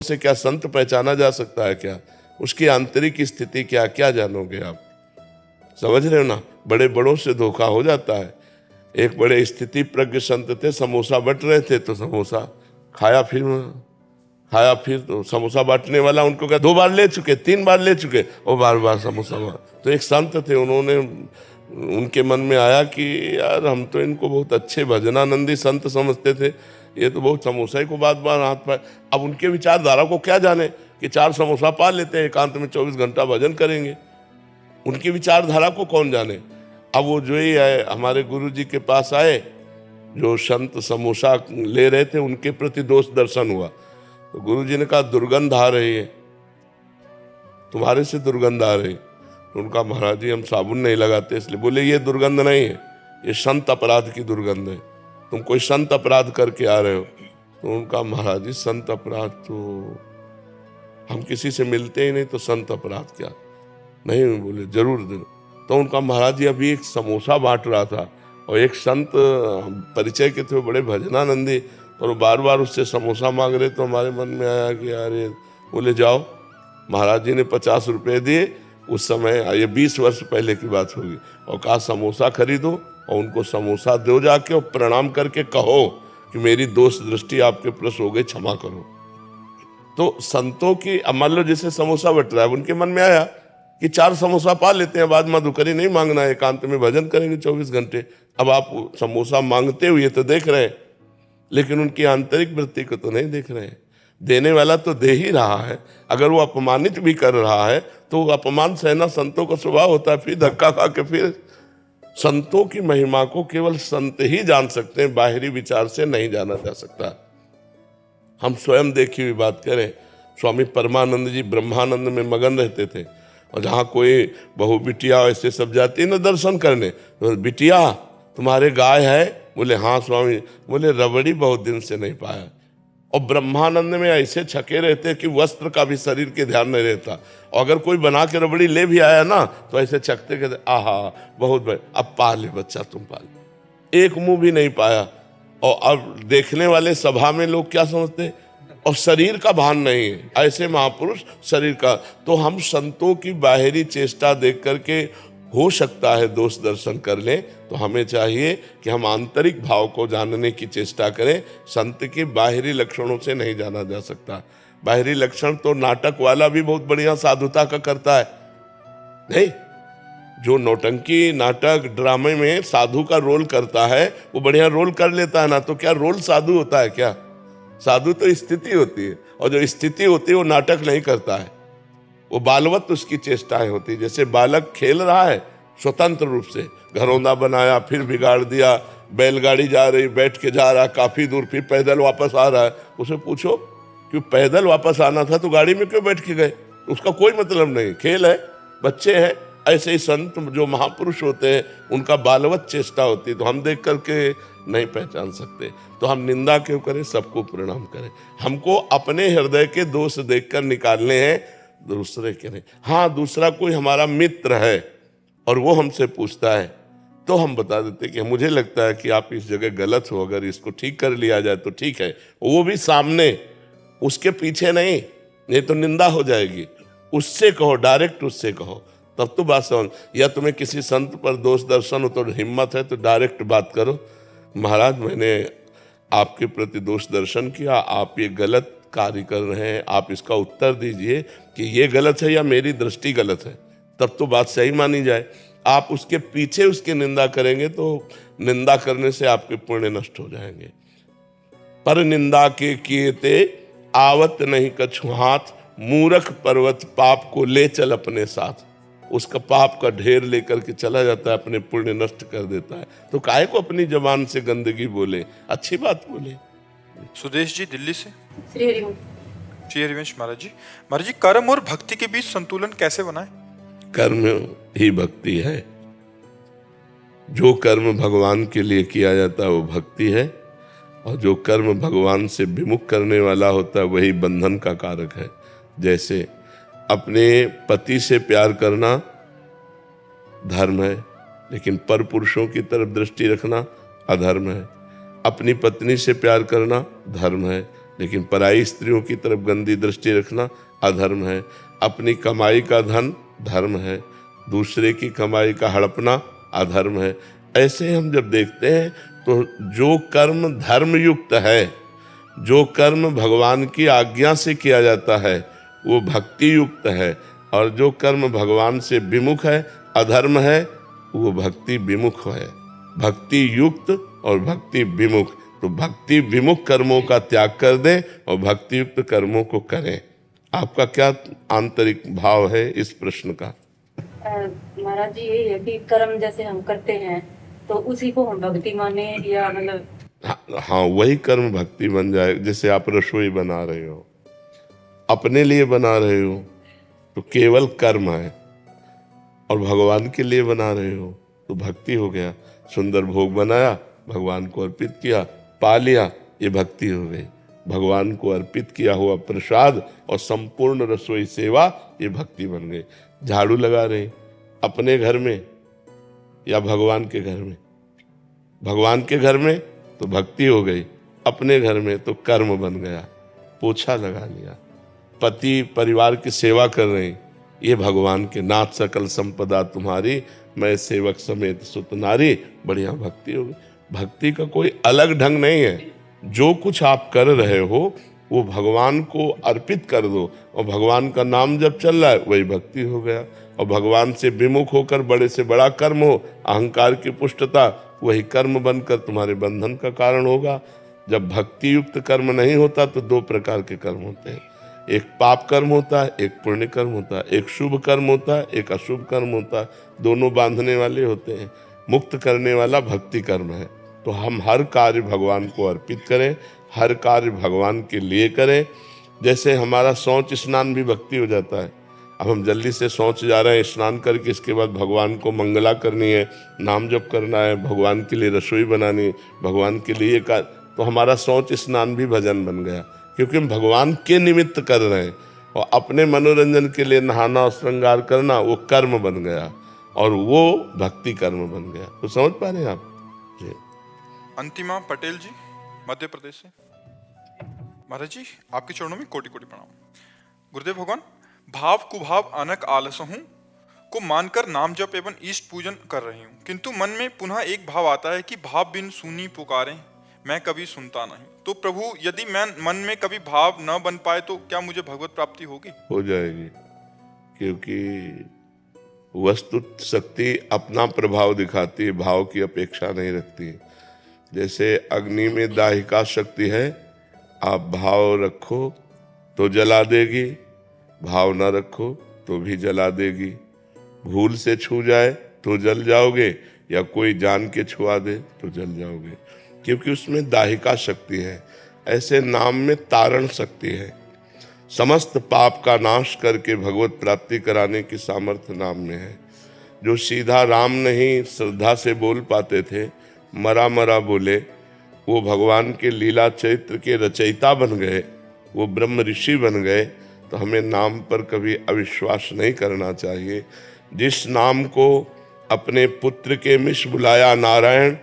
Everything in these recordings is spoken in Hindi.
से क्या संत पहचाना जा सकता है क्या? उसकी आंतरिक स्थिति क्या क्या जानोगे आप? समझ रहे हो ना? बड़े बड़ों से धोखा हो जाता है। एक बड़े स्थिति प्रज्ञ संत थे, समोसा बट रहे थे तो समोसा खाया, फिर तो समोसा बांटने वाला उनको कहा 2 बार ले चुके, 3 बार ले चुके, और बार बार समोसा तो एक संत थे, उन्होंने उनके मन में आया कि यार हम तो इनको बहुत अच्छे भजनानंदी संत समझते थे, ये तो बहुत समोसा ही को बार बार हाथ पाए। अब उनके विचारधारा को क्या जाने कि 4 समोसा पा लेते हैं, एकांत में 24 घंटा भजन करेंगे, उनकी विचारधारा को कौन जाने। अब वो जो ही आए हमारे गुरु जी के पास आए, जो संत समोसा ले रहे थे उनके प्रति दोष दर्शन हुआ, तो गुरु जी ने कहा दुर्गंध आ रही है, तुम्हारे से दुर्गंध आ रही। तो उनका महाराज जी हम साबुन नहीं लगाते इसलिए। बोले ये दुर्गंध नहीं है, ये संत अपराध की दुर्गंध है, तुम कोई संत अपराध करके आ रहे हो। तो उनका महाराज जी संत अपराध तो हम किसी से मिलते ही नहीं, तो संत अपराध क्या? नहीं, बोले जरूर दे। तो उनका महाराज जी अभी एक समोसा बांट रहा था और एक संत परिचय के थे, बड़े भजनानंदी, और बार बार उससे समोसा मांग रहे। तो हमारे मन में आया कि यार ये, बोले जाओ। महाराज जी ने 50 रुपये दिए, उस समय ये 20 वर्ष पहले की बात होगी, और कहा समोसा खरीदो और उनको समोसा दो जाके, और प्रणाम करके कहो कि मेरी दोष दृष्टि आपके प्रति हो गई, क्षमा करो। तो संतों की मान लो जैसे समोसा बट रहा है, उनके मन में आया कि 4 समोसा पा लेते हैं, बाद मधुकरी नहीं मांगना है, एकांत में भजन करेंगे 24 घंटे। अब आप समोसा मांगते हुए तो देख रहे हैं, लेकिन उनकी आंतरिक वृत्ति को तो नहीं देख रहे हैं। देने वाला तो दे ही रहा है, अगर वो अपमानित भी कर रहा है तो अपमान सहना संतों का स्वभाव होता है। फिर धक्का खा के फिर संतों की महिमा को केवल संत ही जान सकते हैं, बाहरी विचार से नहीं जाना जा सकता। हम स्वयं देखी हुई बात करें, स्वामी परमानंद जी ब्रह्मानंद में मगन रहते थे, और जहाँ कोई बहू बिटिया ऐसे सब जाती है ना दर्शन करने, तो बिटिया तुम्हारे गाय है? बोले हाँ स्वामी। बोले रबड़ी बहुत दिन से नहीं पाया। और ब्रह्मानंद में ऐसे छके रहते कि वस्त्र का भी शरीर के ध्यान नहीं रहता, और अगर कोई बना के रबड़ी ले भी आया ना तो ऐसे छकते कहते आहा बहुत बड़े, अब पा ले बच्चा तुम पा ले। एक मुंह भी नहीं पाया। और अब देखने वाले सभा में लोग क्या समझते, और शरीर का भान नहीं है, ऐसे महापुरुष शरीर का। तो हम संतों की बाहरी चेष्टा देख करके हो सकता है दोष दर्शन कर लें, तो हमें चाहिए कि हम आंतरिक भाव को जानने की चेष्टा करें। संत के बाहरी लक्षणों से नहीं जाना जा सकता। बाहरी लक्षण तो नाटक वाला भी बहुत बढ़िया साधुता का करता है, नहीं? जो नौटंकी नाटक ड्रामे में साधु का रोल करता है वो बढ़िया रोल कर लेता है ना, तो क्या रोल साधु होता है क्या? साधु तो स्थिति होती है, और जो स्थिति होती है वो नाटक नहीं करता है, वो बालवत उसकी चेष्टाएं होती है। जैसे बालक खेल रहा है स्वतंत्र रूप से, घरौंदा बनाया फिर बिगाड़ दिया, बैलगाड़ी जा रही बैठ के जा रहा काफी दूर, फिर पैदल वापस आ रहा है, उसे पूछो कि पैदल वापस आना था तो गाड़ी में क्यों बैठ के गए? उसका कोई मतलब नहीं, खेल है, बच्चे हैं। ऐसे ही संत जो महापुरुष होते हैं उनका बालवत चेष्टा होती है, तो हम देख करके नहीं पहचान सकते। तो हम निंदा क्यों करें, सबको प्रणाम करें। हमको अपने हृदय के दोष देखकर निकालने हैं, दूसरे के नहीं। हाँ, दूसरा कोई हमारा मित्र है और वो हमसे पूछता है तो हम बता देते कि मुझे लगता है कि आप इस जगह गलत हो, अगर इसको ठीक कर लिया जाए तो ठीक है। वो भी सामने, उसके पीछे नहीं तो निंदा हो जाएगी। उससे कहो, डायरेक्ट उससे कहो, तब तो बात समझ। या तुम्हें किसी संत पर दोष दर्शन हो तो हिम्मत है तो डायरेक्ट बात करो, महाराज मैंने आपके प्रति दोष दर्शन किया, आप ये गलत कार्य कर रहे हैं, आप इसका उत्तर दीजिए कि ये गलत है या मेरी दृष्टि गलत है, तब तो बात सही मानी जाए। आप उसके पीछे उसकी निंदा करेंगे तो निंदा करने से आपके पुण्य नष्ट हो जाएंगे। पर निंदा के किए ते आवत नहीं कछु हाथ, मूर्ख पर्वत पाप को ले चल अपने साथ। उसका पाप का ढेर लेकर के चला जाता है, अपने पुण्य नष्ट कर देता है। तो काहे को अपनी जबान से गंदगी बोले, अच्छी बात बोले। सुदेश जी दिल्ली से। श्री हरिवंश महाराज जी, कर्म और भक्ति के बीच संतुलन कैसे बनाए? कर्म ही भक्ति है। जो कर्म भगवान के लिए किया जाता है वो भक्ति है, और जो कर्म भगवान से विमुख करने वाला होता है वही बंधन का कारक है। जैसे अपने पति से प्यार करना धर्म है, लेकिन पर पुरुषों की तरफ दृष्टि रखना अधर्म है। अपनी पत्नी से प्यार करना धर्म है, लेकिन पराई स्त्रियों की तरफ गंदी दृष्टि रखना अधर्म है। अपनी कमाई का धन धर्म है, दूसरे की कमाई का हड़पना अधर्म है। ऐसे हम जब देखते हैं तो जो कर्म धर्म युक्त है, जो कर्म भगवान की आज्ञा से किया जाता है वो भक्ति युक्त है, और जो कर्म भगवान से विमुख है, अधर्म है, वो भक्ति विमुख है। भक्ति युक्त और भक्ति विमुख, तो भक्ति विमुख कर्मों का त्याग कर दें और भक्ति युक्त कर्मों को करें। आपका क्या आंतरिक भाव है इस प्रश्न का? महाराज जी, यही है कि कर्म जैसे हम करते हैं तो उसी को हम भक्ति माने, या मतलब हाँ, वही कर्म भक्ति बन जाए। जैसे आप रसोई बना रहे हो, अपने लिए बना रहे हो तो केवल कर्म है, और भगवान के लिए बना रहे हो तो भक्ति हो गया। सुंदर भोग बनाया, भगवान को अर्पित किया, पा लिया, ये भक्ति हो गई। भगवान को अर्पित किया हुआ प्रसाद और संपूर्ण रसोई सेवा, ये भक्ति बन गई। झाड़ू लगा रहे अपने घर में या भगवान के घर में? भगवान के घर में तो भक्ति हो गई, अपने घर में तो कर्म बन गया। पोछा लगा लिया, पति परिवार की सेवा कर रहे हैं, ये भगवान के नाथ सकल संपदा तुम्हारी, मैं सेवक समेत सुत नारी, बढ़िया भक्ति हो गई। भक्ति का कोई अलग ढंग नहीं है। जो कुछ आप कर रहे हो वो भगवान को अर्पित कर दो, और भगवान का नाम जब चल रहा है वही भक्ति हो गया। और भगवान से विमुख होकर बड़े से बड़ा कर्म हो, अहंकार की पुष्टता, वही कर्म बनकर तुम्हारे बंधन का कारण होगा। जब भक्ति युक्त कर्म नहीं होता तो दो प्रकार के कर्म होते हैं, एक पाप कर्म होता है, एक पुण्य कर्म होता है, एक शुभ कर्म होता है, एक अशुभ कर्म होता है। दोनों बांधने वाले होते हैं। मुक्त करने वाला भक्ति कर्म है। तो हम हर कार्य भगवान को अर्पित करें, हर कार्य भगवान के लिए करें। जैसे हमारा शौच स्नान भी भक्ति हो जाता है। अब हम जल्दी से शौच जा रहे हैं, स्नान करके इसके बाद भगवान को मंगला करनी है, नाम जप करना है, भगवान के लिए रसोई बनानी, भगवान के लिए तो हमारा शौच स्नान भी भजन बन गया, क्योंकि हम भगवान के निमित्त कर रहे हैं। और अपने मनोरंजन के लिए नहाना और श्रृंगार करना वो कर्म बन गया, और वो भक्ति कर्म बन गया। तो समझ पा रहे हैं आप जी? अंतिमा पटेल जी, मध्य प्रदेश से। महाराज जी, आपके चरणों में कोटि कोटि प्रणाम। गुरुदेव भगवान, भाव कुभाव अनक आलसहूं को मानकर नाम जप एवं इष्ट पूजन कर रही हूँ, किंतु मन में पुनः एक भाव आता है कि भाव बिन सुनी पुकारें, मैं कभी सुनता नहीं। तो प्रभु, यदि मैं मन में कभी भाव न बन पाए तो क्या मुझे भगवत प्राप्ति होगी? हो जाएगी, क्योंकि वस्तु शक्ति अपना प्रभाव दिखाती है, भाव की अपेक्षा नहीं रखती। जैसे अग्नि में दाहिका शक्ति है, आप भाव रखो तो जला देगी, भाव न रखो तो भी जला देगी। भूल से छू जाए तो जल जाओगे, या कोई जान के छुआ दे तो जल जाओगे, क्योंकि उसमें दाहिका शक्ति है। ऐसे नाम में तारण शक्ति है। समस्त पाप का नाश करके भगवत प्राप्ति कराने की सामर्थ्य नाम में है। जो सीधा राम नहीं श्रद्धा से बोल पाते थे, मरा मरा बोले, वो भगवान के लीला चरित्र के रचयिता बन गए, वो ब्रह्म ऋषि बन गए। तो हमें नाम पर कभी अविश्वास नहीं करना चाहिए। जिस नाम को अपने पुत्र के मिश बुलाया नारायण,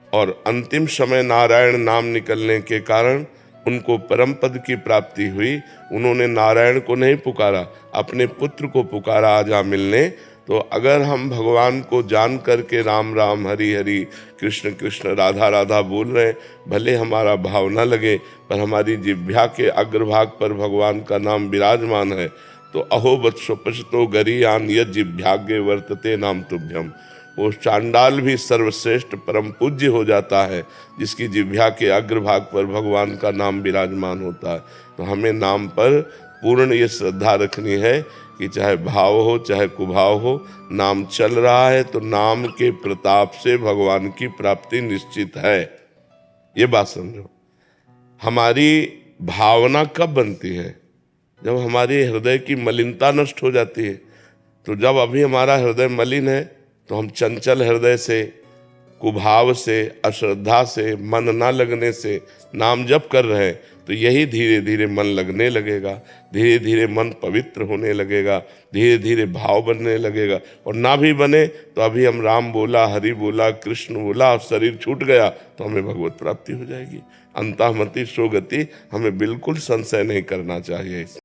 और अंतिम समय नारायण नाम निकलने के कारण उनको परम पद की प्राप्ति हुई। उन्होंने नारायण को नहीं पुकारा, अपने पुत्र को पुकारा आजा मिलने। तो अगर हम भगवान को जान करके राम राम हरि हरि कृष्ण कृष्ण राधा राधा बोल रहे हैं, भले हमारा भाव न लगे, पर हमारी जिह्वा के अग्रभाग पर भगवान का नाम विराजमान है, तो अहो वत्सोपशतो गरीयान यद जिह्वाग्रे वर्तते नाम तुभ्यम। वो चांडाल भी सर्वश्रेष्ठ परम पूज्य हो जाता है जिसकी जिह्वा के अग्रभाग पर भगवान का नाम विराजमान होता है। तो हमें नाम पर पूर्ण ये श्रद्धा रखनी है कि चाहे भाव हो चाहे कुभाव हो, नाम चल रहा है तो नाम के प्रताप से भगवान की प्राप्ति निश्चित है। ये बात समझो। हमारी भावना कब बनती है? जब हमारी हृदय की मलिनता नष्ट हो जाती है। तो जब अभी हमारा हृदय मलिन है तो हम चंचल हृदय से, कुभाव से, अश्रद्धा से, मन ना लगने से नाम जप कर रहे हैं, तो यही धीरे धीरे मन लगने लगेगा, धीरे धीरे मन पवित्र होने लगेगा, धीरे धीरे भाव बनने लगेगा। और ना भी बने तो अभी हम राम बोला, हरि बोला, कृष्ण बोला, शरीर छूट गया तो हमें भगवत प्राप्ति हो जाएगी। अंतःमति सो गति, हमें बिल्कुल संशय नहीं करना चाहिए।